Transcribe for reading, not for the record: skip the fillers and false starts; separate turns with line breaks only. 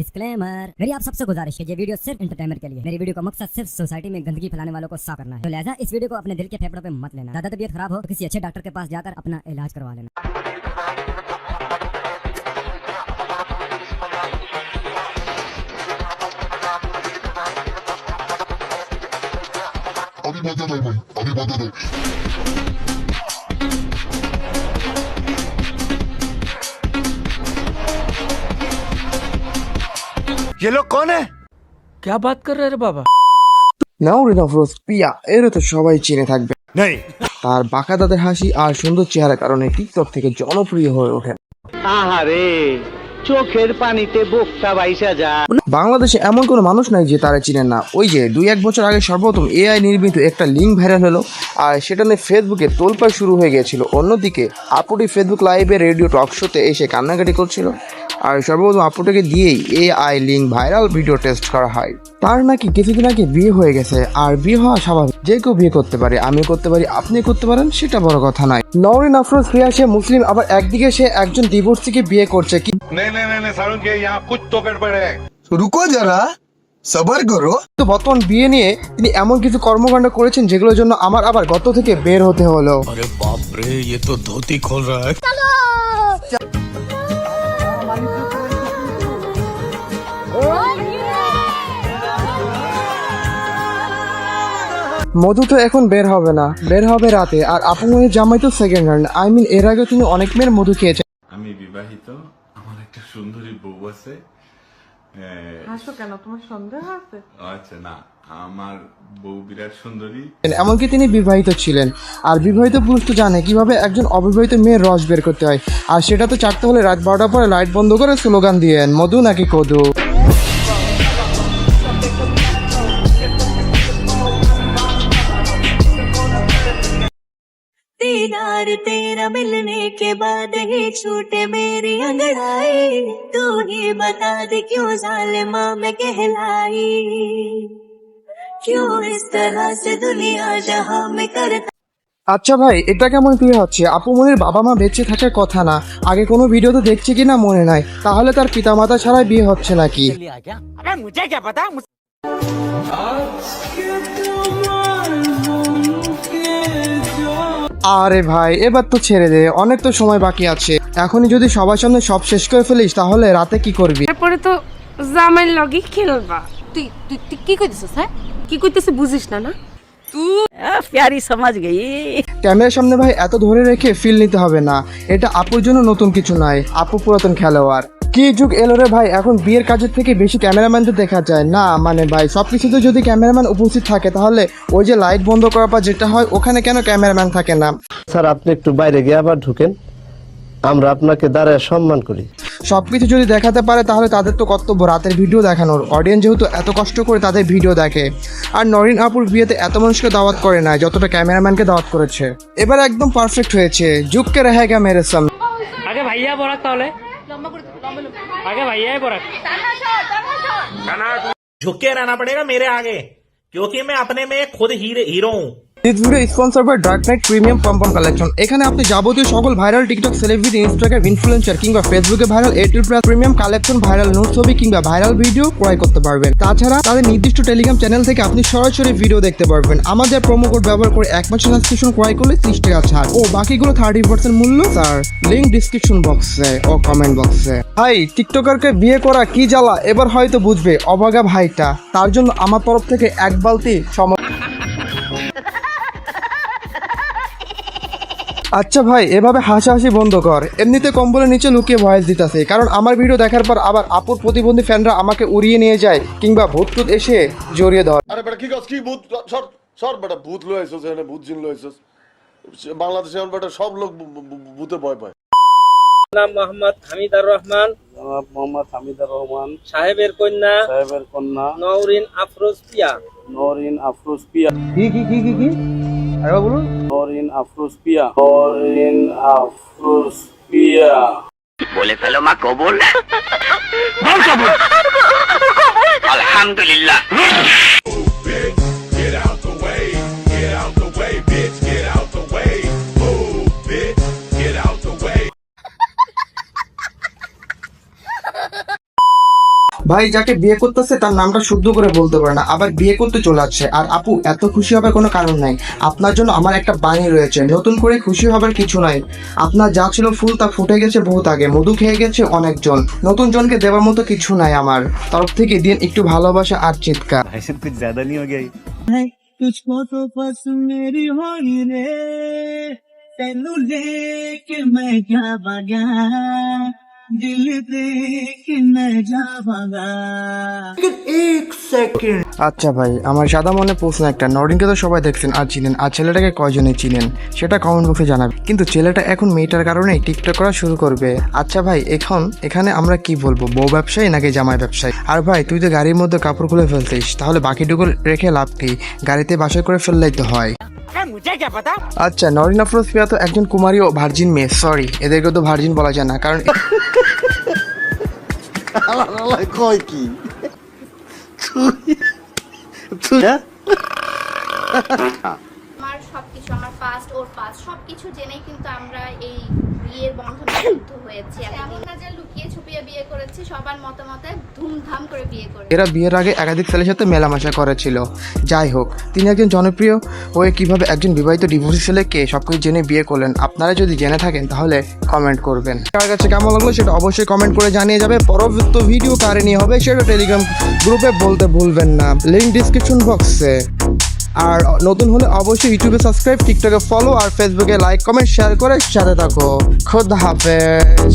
Disclaimer, मेरी आप सबसे गुजारिश है, ये वीडियो सिर्फ एंटरटेनमेंट के लिए। मेरी वीडियो का मकसद सिर्फ सोसाइटी में गंदगी फैलाने वालों को साफ करना है, तो लिहाजा इस वीडियो को अपने दिल के फेफड़ों पे मत लेना। ज्यादा तबीयत खराब हो तो किसी अच्छे डॉक्टर के पास जाकर अपना इलाज करवा लेना।
अभी बता दो भाई, अभी बता दो।
ये लोग कौन है?
क्या बात कर रहे रे बाबा?
নওরিন আফরোজ পিয়া এর তো সবাই চিনে থাকবে।
नहीं।
তার বাঁকা দাঁতের হাসি আর সুন্দর চেহারার কারণে টিকটক থেকে জনপ্রিয় হয়ে ওঠে।
আহারে চোখের পানিতে বোকটা বাইসা যায়।
বাংলাদেশে এমন কোনো মানুষ নাই যে তারা চিনেন না। ওই যে 2-1 বছর আগে সর্বপ্রথম এআই নির্মিত একটা লিঙ্ক ভাইরাল হলো, আর সেটা নিয়ে ফেসবুকে তোলপাড় শুরু হয়ে গিয়েছিল। অন্যদিকে আপুটি ফেসবুক লাইভে রেডিও টক শোতে এসে কান্নাকাটি করছিল, আর সর্বপ্রথম আপুটিকে দিয়েই AI link viral video test করা হয়। তার নাকি কিছুদিন আগে বিয়ে হয়ে গেছে, আর বিয়ে হওয়া স্বাভাবিক, যে কেউ বিয়ে করতে পারে, আমিও করতে পারি, আপনি করতে পারেন, সেটা বড় কথা নয়। নওরিন আফরোজ প্রিয়া সে মুসলিম, আবার একদিকে সে একজন ডিভোর্সিকে বিয়ে করছে।
नहीं सारुण के यहाँ कुछ तो गड़बड़ है।
रुको जरा, सबर करो।
তো বর্তমান বিয়ে নিয়ে তিনি এমন কিছু কর্মকাণ্ড করেছেন যেগুলোর জন্য আমার আবার গত থেকে বের হতে হলো।
अरे बाप रे, ये तो धोती खोल रहा है।
মধু তো এখন বের হবে না, বের হবে রাতে। আর আপু মনির জামাই তো সেকেন্ড হ্যান্ড, এর আগে তিনি অনেক মেয়ের মধু খেয়েছেন।
আমি বিবাহিত, আমার একটা সুন্দরী বউ আছে।
হাসো কেন, তোমার সন্দেহ আছে?
আচ্ছা না, আমার বউ বিরাট সুন্দরী।
এমনকি তিনি বিবাহিত ছিলেন, আর বিবাহিত পুরুষ তো জানে কিভাবে একজন অবিবাহিত মেয়ের রস বের করতে হয়। আর সেটা তো চারতে হলে রাত 12টার পরে লাইট বন্ধ করে স্লোগান দিয়েন, মধু নাকি কদু।
दीदार तेरा मिलने के बाद ही छूटे मेरी अंगड़ाई, तू ही बता दे क्यों जालिमा मैं कहलाई, क्यों इस तरह से दुनिया जहां में करता।
আচ্ছা ভাই, এটা কেমন বিয়ে হচ্ছে? আপু মনির বাবা মা বেঁচে থাকার কথা না? আগে কোনো ভিডিও তো দেখছি কিনা মনে নাই। তাহলে তার পিতামাতা ছাড়াই বিয়ে হচ্ছে নাকি? আরে ভাই, এবার তো ছেড়ে দে, অনেক তো সময় বাকি আছে। এখনই যদি সবার সামনে সব শেষ করে ফেলিস তাহলে রাতে কি করবি?
তারপরে তো জামাইয়ের লগে খেলবা। তুই তুই তুই কি কইতেছিস? হ্যাঁ, কি কইতেছিস বুঝিস না? না
प्यारी समझ गई।
ক্যামেরার সামনে ভাই এত ধরে রেখে ফিল নিতে হবে না। এটা আপুর জন্য নতুন কিছু নয়, আপু পুরাতন খেলোয়াড়। কি যুগ এলো রে ভাই, এখন বিয়ের কাজের থেকে বেশি ক্যামেরাম্যানদের দেখা যায় না। ভাই সবকিছুতে যদি ক্যামেরাম্যান উপস্থিত থাকে তাহলে ওই যে লাইট বন্ধ করার পর যেটা হয়, ওখানে কেন ক্যামেরাম্যান থাকে না?
স্যার আপনি একটু বাইরে গিয়ে আবার ঢুকেন, আমরা আপনাকে দাঁড়ায় সম্মান করি।
সবকিছু যদি দেখাতে পারে তাহলে তাদের তো কর্তব্য রাতের ভিডিও দেখানোর। অডিয়েন্স যেহেতু এত কষ্ট করে তাদের ভিডিও দেখে। আর নরিন আপুর বিয়েতে এত মানুষকে দাওয়াত করে না যতটা ক্যামেরাম্যানকে দাওয়াত করেছে। এবার একদম পারফেক্ট হয়েছে। যুগকে রেহেগা মেরে সামনে।
আগে ভাইয়া বরাক, তাহলে আগে ভাইয়াই বরাক।
झुक के रहना पड़ेगा मेरे आगे, क्योंकि मैं अपने में खुद हीरो हूँ।
This video sponsor by dark night premium pompon collection. এখানে আপনি যাবতীয় সকল viral TikTok celebrity, Instagram influencer কিংবা ফেসবুকে viral A2+ premium collection, viral note ছবি কিংবা ভাইরাল ভিডিও ক্রয় করতে পারবেন। তাছাড়া তাদের নির্দিষ্ট টেলিগ্রাম চ্যানেল থেকে আপনি সরাসরি ভিডিও দেখতে পারবেন। আমাদের প্রোমো কোড ব্যবহার করে 1 মাসের সাবস্ক্রিপশন ক্রয় করলে 30 টাকা ছাড় ও বাকিগুলো 30% মূল্য। স্যার লিংক ডিসক্রিপশন বক্সে ও কমেন্ট বক্সে। ভাই টিকটকারকে বিয়ে করা কি জ্বালা এবার হয়তো বুঝবে অবাগা ভাইটা। তার জন্য আমার তরফ থেকে 1 বালতি আচ্ছা ভাই, এভাবে হাসাহাসি বন্ধ কর। এমনিতে কম্বলের নিচে লুকিয়ে ভয়েস দিতেছে, কারণ আমার ভিডিও দেখার পর আবার আপুর প্রতিবন্ধী ফ্যানরা আমাকে উড়িয়ে নিয়ে যায় কিংবা ভূত এসে জড়িয়ে ধর।
আরে বেটা কি কাজ, কি ভূত? সর সর বেটা, ভূত লয়ে আইছস, এখানে ভূত জিন লয়ে আইছস। বাংলাদেশে এখন বেটা সব লোক ভূতে ভয় পায়।
নাম মোহাম্মদ হামিদার রহমান,
মোহাম্মদ হামিদার রহমান,
সাহেবের কন্যা নওরিন আফরোজ পিয়া।
নওরিন আফরোজ পিয়া।
কি কি কি কি কি আরে বলুন।
নওরিন আফরোজ পিয়া। নওরিন আফরোজ পিয়া।
बोले फैलो माँ कबूल। बोल कबूल। अल्हम्दुलिल्लाह।
Get out the way, get out the way, bitch, get out the way. Move, bitch, get out the way.
ভাই যাকে বিয়ে করতেছে তার নামটা শুদ্ধ করে বলতে পারে না, আবার বিয়ে করতে চলে আসছে। আর আপু এত খুশি হবার কোনো কারণ নাই, আপনার জন্য আমার একটা বাণী রয়েছে, নতুন করে খুশি হবার কিছু নাই। আপনার যা ছিল ফুল তা ফুটে গেছে বহুত আগে, মধু খেয়ে গেছে অনেকজন, নতুন জনকে দেওয়ার মতো কিছু নাই আমার তরফ থেকে। দিন একটু ভালোবাসা আর চিৎকার।
तुझको तो बस मेरी होई रे तेनू लेके मैं क्या भागा दिल दे के मैं जा भागा।
আচ্ছা ভাই, আমার সাদা মনে প্রশ্ন একটা, নরিনকে তো সবাই দেখছেন আর চিনেন, আর ছেলেটাকে কয়জনে চিনেন সেটা কমেন্ট বক্সে জানাবে। কিন্তু ছেলেটা এখন মেয়েটার কারণে টিকটক করা শুরু করবে। আচ্ছা ভাই, এখানে আমরা কি বলবো, বউ ব্যবসায়ী নাকি জামাই ব্যবসায়ী? আর ভাই তুই তো গাড়ির মধ্যে কাপড় খুলে ফেলতিস, তাহলে বাকিটুকু রেখে লাভ কি? গাড়িতে বাসায় করে ফেললেই তো হয়। আচ্ছা, নরিন আফরোজ প্রিয়া তো একজন কুমারী ও ভার্জিন মেয়ে, সরি এদেরকে তো ভার্জিন বলা যায় না, কারণ
কয় কি
আমার সবকিছু, আমার পাস্ট ওর পাস্ট সবকিছু জেনেই কিন্তু আমরা এই বিয়ের বন্ধনে আবদ্ধ হয়েছি। এমন না যে লুকিয়ে ছুপিয়ে বিয়ে করেছি, সবার মতামতে ধুমধাম করে বিয়ে করে।
এরা বিয়ের আগে একাধিক ছেলের সাথে মেলামেশা করেছিল। যাই হোক, তিনি একজন জনপ্রিয় হয়ে কিভাবে একজন বিবাহিত ডিভোর্সি ছেলেকে সবকিছু জেনে বিয়ে করলেন, আপনারা যদি জেনে থাকেন তাহলে কমেন্ট করবেন। কার কাছে কেমন লাগলো সেটা অবশ্যই কমেন্ট করে জানিয়ে যাবে। পরবর্তী ভিডিও কারে নিয়ে হবে সেটা টেলিগ্রাম গ্রুপে বলতে ভুলবেন না, লিঙ্ক ডিসক্রিপশন বক্সে। আর নতুন হলে অবশ্যই ইউটিউবে সাবস্ক্রাইব, টিকটকে ফলো আর ফেসবুকে লাইক কমেন্ট শেয়ার করে সাথে থাকো। খোদা হাফেজ।